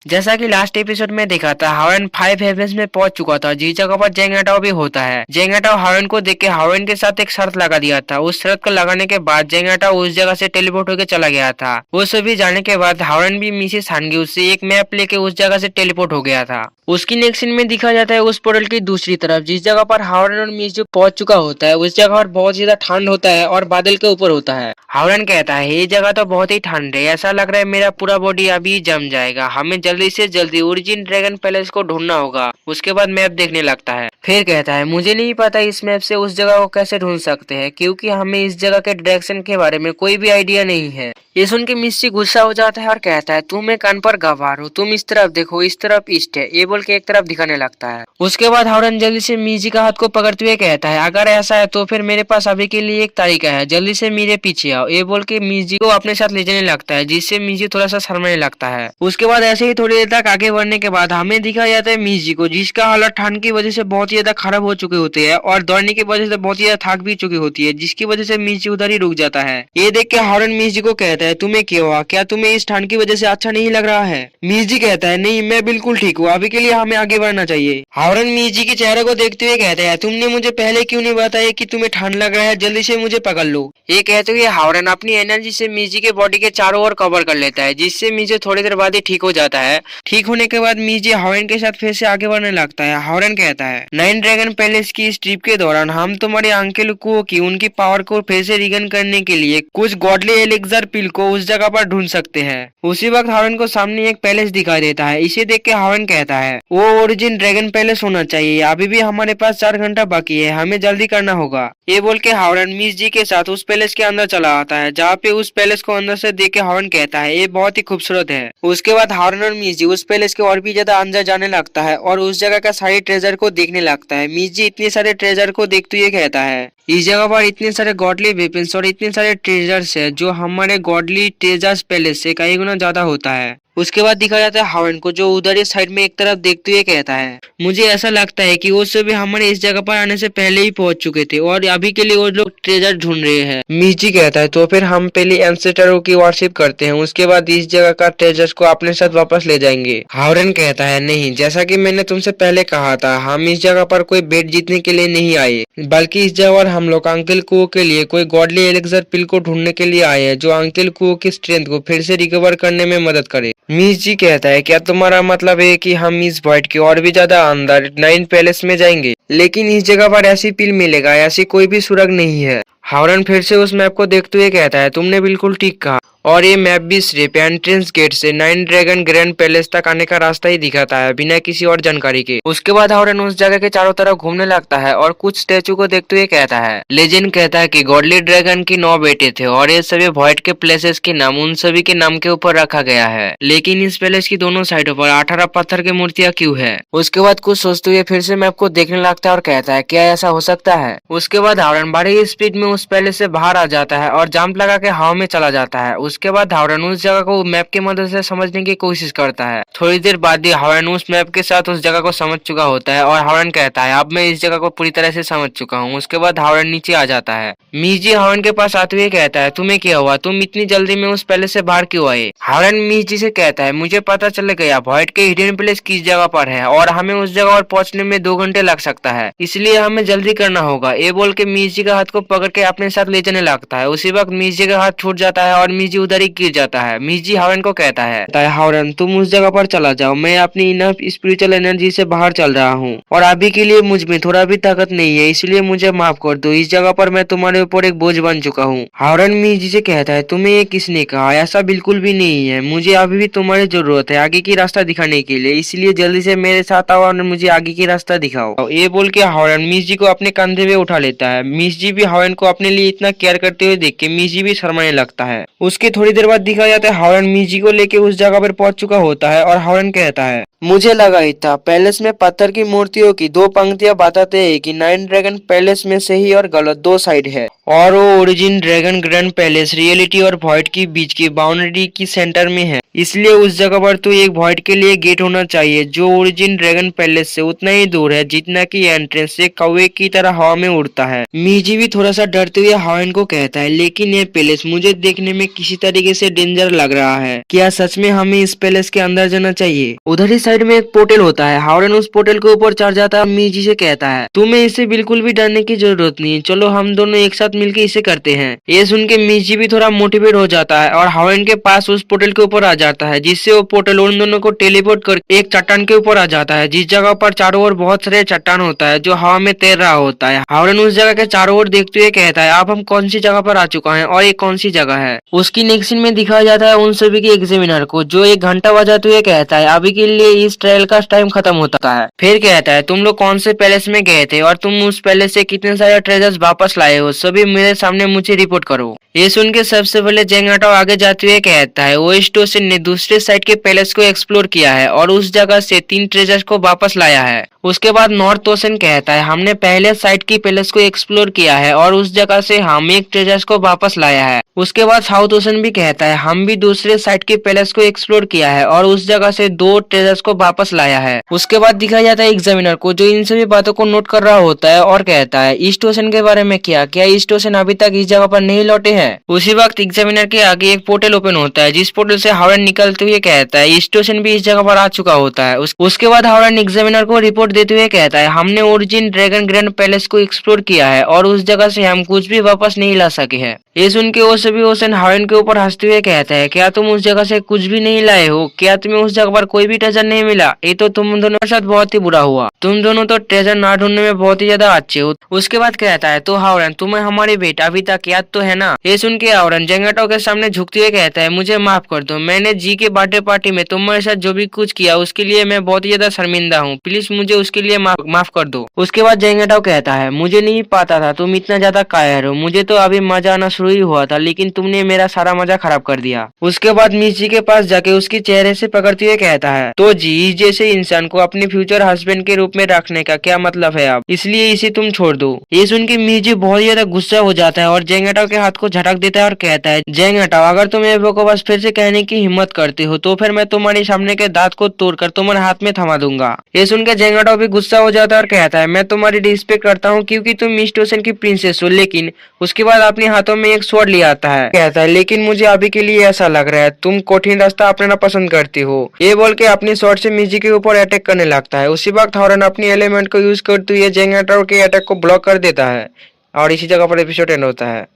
जैसा कि last episode में देखा था, हावन 5 हेवंस में पहुंच चुका था जिस जगह पर जेंगटाओ भी होता है। जेंगटाओ हावन को देख के हावन के साथ एक शर्त लगा दिया था। उस शर्त को लगाने के बाद जेंगटाओ उस जगह से टेलीपोर्ट होकर चला गया था। वो सभी जाने के बाद हावन भी मिसेस हानगी से एक मैप लेके उस जगह से टेलीपोर्ट हो गया था। उसकी नेक्स्ट सीन में दिखा जाता है उस पोर्टल की दूसरी तरफ, जिस जगह पर हावन और मिसू पहुंच चुका होता है। उस जगह पर बहुत ज्यादा ठंड होता है और बादल के ऊपर होता है। हावन कहता है ये जगह तो बहुत ही ठंड है, ऐसा लग रहा है मेरा पूरा बॉडी अभी जम जाएगा। हमें जल्दी से जल्दी ओरिजिन ड्रैगन पैलेस को ढूंढना होगा। उसके बाद मैप देखने लगता है। फिर कहता है मुझे नहीं पता इस मैप से उस जगह को कैसे ढूंढ सकते हैं, क्योंकि हमें इस जगह के डायरेक्शन के बारे में कोई भी आइडिया नहीं है। ये सुन के मिस्सी गुस्सा हो जाता है और कहता है तुम एक अनपढ़ गवार हो, तुम इस तरफ देखो, इस तरफ ईस्ट है, ये बोल के एक तरफ दिखाने लगता है। उसके बाद हावन जल्दी से मिजी का हाथ को पकड़ते हुए कहता है अगर ऐसा है तो फिर मेरे पास अभी के लिए एक तरीका है, जल्दी से मेरे पीछे आओ। ये बोल के मिजी को अपने साथ ले जाने लगता है, जिससे मिजी थोड़ा सा शर्माने लगता है। उसके बाद ऐसे ही थोड़ी देर तक आगे बढ़ने के बाद हमें दिखा जाता है मिजी को, जिसका हालत ठंड की वजह से बहुत ज्यादा खराब हो चुके होते हैं और दौड़ने की वजह से बहुत ज्यादा थक भी चुकी होती है, जिसकी वजह से मिजी उधर ही रुक जाता है। ये देख के हावन मिजी को कहता है तुम्हें क्या हुआ, क्या तुम्हें इस ठंड की वजह से अच्छा नहीं लग रहा है? मिजी कहता है नहीं, मैं बिल्कुल ठीक हूँ, अभी के लिए हमें आगे बढ़ना चाहिए। हावन मिजी के चेहरे को देखते हुए कहता है तुमने मुझे पहले क्यों नहीं बताया कि तुम्हें ठंड लग रहा है, जल्दी से मुझे पकड़ लो। ये कहते हुए हावन अपनी एनर्जी से मिजी के बॉडी के चारों ओर कवर कर लेता है, जिससे मिजी थोड़ी देर बाद ही ठीक हो जाता है। ठीक होने के बाद मिजी हावन के साथ फिर से आगे बढ़ने लगता है। हावन कहता है 9 ड्रैगन पैलेस की इस ट्रिप के दौरान हम तुम्हारे अंकल को की उनकी पावर को फिर से रिगन करने के लिए कुछ गॉडली एलिक्सर पिल को उस जगह पर ढूंढ सकते हैं। उसी वक्त हावन को सामने एक पैलेस दिखाई देता है। इसे देख के हावन कहता है वो ओरिजिन ड्रैगन पैलेस होना चाहिए, अभी भी हमारे पास 4 घंटा बाकी है, हमें जल्दी करना होगा। ये बोल के हावन मिस जी के साथ उस पैलेस के अंदर चला आता है, जहाँ पे उस पैलेस को अंदर से देख के हावन कहता है ये बहुत ही खूबसूरत है। उसके बाद हावन और मिस जी उस पैलेस के और भी ज्यादा अंदर जाने लगता है और उस जगह का सारे ट्रेजर को देखने लगता है। मिस जी इतने सारे ट्रेजर को देखते हुए कहता है इस जगह पर इतने सारे गॉडली वेपन्स और इतने सारे ट्रेजर्स है जो हमारे गॉडली ट्रेजर्स पैलेस से कई गुना ज्यादा होता है। उसके बाद दिखा जाता है हावन को, जो उधर ही साइड में एक तरफ देखते हुए कहता है मुझे ऐसा लगता है कि वो सभी हमारे इस जगह पर आने से पहले ही पहुंच चुके थे और अभी के लिए वो लोग ट्रेजर ढूंढ रहे हैं। मिजी कहता है तो फिर हम पहले एंसेस्टरों की वर्शिप करते हैं, उसके बाद इस जगह का ट्रेजर्स को अपने साथ वापस ले जाएंगे। हावन कहता है नहीं, जैसा कि मैंने तुमसे पहले कहा था, हम इस जगह पर कोई बेट जीतने के लिए नहीं आए, बल्कि इस जगह पर हम लोग अंकल कुओ के लिए कोई गॉडली एलिक्सर पिल को ढूंढने के लिए आए हैं, जो अंकल कुओ की स्ट्रेंथ को फिर से रिकवर करने में मदद करे। मिस जी कहता है क्या तुम्हारा मतलब है कि हम इस वॉइड के और भी ज्यादा अंदर 9 पैलेस में जाएंगे, लेकिन इस जगह पर ऐसी पिल मिलेगा, ऐसी कोई भी सुरंग नहीं है। हावन फिर से उस मैप को देखते हुए कहता है तुमने बिल्कुल ठीक कहा, और ये मैप भी सिर्फ एंट्रेंस गेट से 9 ड्रैगन ग्रैंड पैलेस तक आने का रास्ता ही दिखाता है, बिना किसी और जानकारी के। उसके बाद हावन उस जगह के चारों तरफ घूमने लगता है और कुछ स्टेचू को देखते हुए कहता है लेजेंड कहता है कि गॉडली ड्रैगन की 9 बेटे थे और ये सभी वॉइड के प्लेसेस के नाम उन सभी के नाम के ऊपर रखा गया है, लेकिन इस पैलेस की दोनों साइडों पर 18 पत्थर की मूर्तियां क्यों है? उसके बाद कुछ सोचते हुए फिर से मैप को देखने लगता है और कहता है क्या ऐसा हो सकता है? उसके बाद हावन बड़ी स्पीड में उस पैलेस से बाहर आ जाता है और जंप लगा के हवा में चला जाता है। उसके बाद हावन उस जगह को मैप की मदद से समझने की कोशिश करता है। थोड़ी देर बाद ही हावन उस मैप के साथ उस जगह को समझ चुका होता है और हावन कहता है अब मैं इस जगह को पूरी तरह से समझ चुका हूँ। उसके बाद हावन नीचे आ जाता है। मिजी हावन के पास आते हुए कहता है तुम्हें क्या हुआ, तुम इतनी जल्दी में उस पैलेस से बाहर क्यों आए? हावन मिजी से कहता है मुझे पता चल गया वॉइड के हिडन प्लेस किस जगह पर है और हमें उस जगह पर पहुंचने में 2 घंटे लग सकता है, इसलिए हमें जल्दी करना होगा। ये बोल के मिजी का हाथ को पकड़ के अपने साथ ले जाने लगता है। उसी वक्त मिजी का हाथ छूट जाता है और मिजी उधर ही गिर जाता है। मिजी हावन को कहता है हावन तुम उस जगह पर चला जाओ, मैं अपनी इनफ स्पिरिचुअल एनर्जी से बाहर चल रहा हूँ और अभी के लिए मुझ में थोड़ा भी ताकत नहीं है, इसलिए मुझे माफ कर दो, इस जगह पर मैं तुम्हारे ऊपर एक बोझ बन चुका हूँ। हावन मिजी से कहता है तुम्हें ये किसने कहा, ऐसा बिल्कुल भी नहीं है, मुझे अभी भी तुम्हारी जरूरत है आगे की रास्ता दिखाने के लिए, इसलिए जल्दी से मेरे साथ आओ और मुझे आगे की रास्ता दिखाओ। ये बोल के हावन मिजी को अपने कंधे पे उठा लेता है। मिजी भी हावन को अपने लिए इतना केयर करते हुए देख के मिजी भी शर्माने लगता है। उसके थोड़ी देर बाद दिखा जाता है हावन मिजी को लेके उस जगह पर पहुंच चुका होता है और हावन कहता है मुझे लगा ही था पैलेस में पत्थर की मूर्तियों की 2 पंक्तियां बताते हैं कि 9 ड्रैगन पैलेस में सही और गलत 2 साइड है और वो origin dragon grand palace reality और वॉइड की बीच की बाउंड्री की सेंटर में है। इसलिए उस जगह पर तो एक वॉइड के लिए गेट होना चाहिए जो ओरिजिन ड्रैगन पैलेस से उतना ही दूर है जितना कि एंट्रेंस से कौवे की तरह हवा में उड़ता है। मीजी भी थोड़ा सा डरते हुए हावन को कहता है, लेकिन ये पैलेस मुझे देखने में किसी तरीके से डेंजर लग रहा है। क्या सच में हमें इस पैलेस के अंदर जाना चाहिए? उधर ही साइड में एक पोर्टल होता है। हावन उस पोर्टल के ऊपर चढ़ जाता है। मीजी से कहता है, तुम्हें इसे बिल्कुल भी डरने की जरूरत नहीं, चलो हम दोनों एक साथ मिलकर इसे करते हैं। ये सुन के मीजी भी थोड़ा मोटिवेट हो जाता है और हावन के पास उस पोर्टल के ऊपर आ जाता है, जिससे वो पोर्टल उन दोनों को टेलीपोर्ट कर एक चट्टान के ऊपर आ जाता है, जिस जगह पर चारों ओर बहुत सारे चट्टान होता है जो हवा में तैर रहा होता है। हावरन उस जगह के चारों ओर देखते हुए कहता है, अब हम कौन सी जगह पर आ चुका है और ये कौन सी जगह है। उसकी नेक्स्ट सीन में दिखाया जाता है उन सभी के एग्जामिनर को, जो एक घंटा बजाते हुए कहता है, अभी के लिए इस ट्रायल का टाइम खत्म होता है। फिर कहता है, तुम लोग कौन से पैलेस में गए थे और तुम उस पैलेस से कितने सारे ट्रेजर्स वापस लाए हो, सभी मेरे सामने मुझे रिपोर्ट करो। ये सुन के सबसे पहले जेंगाटाओ आगे जाते हुए कहता है, वो स्टोसन ने दूसरे साइड के पैलेस को एक्सप्लोर किया है और उस जगह से 3 ट्रेजर्स को वापस लाया है। उसके बाद नॉर्थ ओशन कहता है, हमने पहले साइड की पैलेस को एक्सप्लोर किया है और उस जगह से हम एक ट्रेजर्स को वापस लाया है। उसके बाद साउथ ओशन भी कहता है, हम भी दूसरे साइड के पैलेस को एक्सप्लोर किया है और उस जगह से 2 ट्रेजर्स को वापस लाया है। उसके बाद दिखाया जाता है एग्जामिनर को, जो इन सभी बातों को नोट कर रहा होता है और कहता है, ईस्ट ओशन के बारे में क्या ईस्ट ओशन अभी तक इस जगह पर नहीं लौटे हैं? उसी वक्त एग्जामिनर के आगे एक पोर्टल ओपन होता है, जिस पोर्टल से हावरन निकलते हुए कहता है, ईस्ट ओशन भी इस जगह पर आ चुका होता है। उसके बाद हावरन एग्जामिनर को रिपोर्ट देते हुए कहता है, हमने ओरिजिन ड्रैगन ग्रैंड पैलेस को एक्सप्लोर किया है और उस जगह से हम कुछ भी वापस नहीं ला सके हैं। ये सुन के वो सभी ओशन हावरन के ऊपर हंसते हुए कहता है, क्या तुम उस जगह से कुछ भी नहीं लाए हो? क्या तुम्हें उस जगह पर कोई भी ट्रेजर नहीं मिला? ये तो तुम दोनों के साथ बहुत ही बुरा हुआ। तुम दोनों तो ट्रेजर ना ढूंढने में बहुत ही ज्यादा अच्छे हो। उसके बाद कहता है, तो हावरन तुम्हें हमारी बेटा अभी तक याद तो है ना? ये सुन के हावरन जेंगाटाओ के सामने झुकते हुए कहता है, मुझे माफ कर दो, मैंने जी के बर्थडे पार्टी में तुम्हारे साथ जो भी कुछ किया उसके लिए मैं बहुत ही ज्यादा शर्मिंदा हूँ, प्लीज मुझे उसके लिए माफ कर दो। उसके बाद जेंगाटाओ कहता है, मुझे नहीं पता था तुम इतना ज्यादा कायर हो, मुझे तो अभी मजा आना शुरू ही हुआ था, लेकिन तुमने मेरा सारा मजा खराब कर दिया। उसके बाद मिची के पास जाके उसके चेहरे से पकड़ते हुए कहता है, तो जी इस जैसे इंसान को अपने फ्यूचर हस्बैंड के रूप में रखने का क्या मतलब है आप, इसलिए इसे तुम छोड़ दो। ये सुन के मिची बहुत ज्यादा गुस्सा हो जाता है और जेंगाटाओ के हाथ को झटक देता है और कहता है, जेंगाटाओ अगर तुम ये बकवास फिर से कहने की हिम्मत करते हो तो फिर मैं तुम्हारे सामने के दांत को तोड़कर तुम्हारे हाथ में थमा दूंगा। ये सुन के जेंगाटाओ भी गुस्सा हो जाता है और कहता है, मैं तुम्हारी रिस्पेक्ट करता हूँ क्योंकि तुम ईस्ट ओशन की प्रिंसेस हो, लेकिन उसके बाद अपने हाथों में एक स्वॉर्ड ले आता है। कहता है, लेकिन मुझे अभी के लिए ऐसा लग रहा है तुम कठिन रास्ता अपनाना पसंद करती हो। ये बोल के अपनी स्वॉर्ड से मिजी के ऊपर अटैक करने लगता है। उसी वक्त हावरन अपनी एलिमेंट को यूज करते हुए जेंगाटाओ के अटैक को ब्लॉक कर देता है और इसी जगह पर एपिसोड एंड होता है।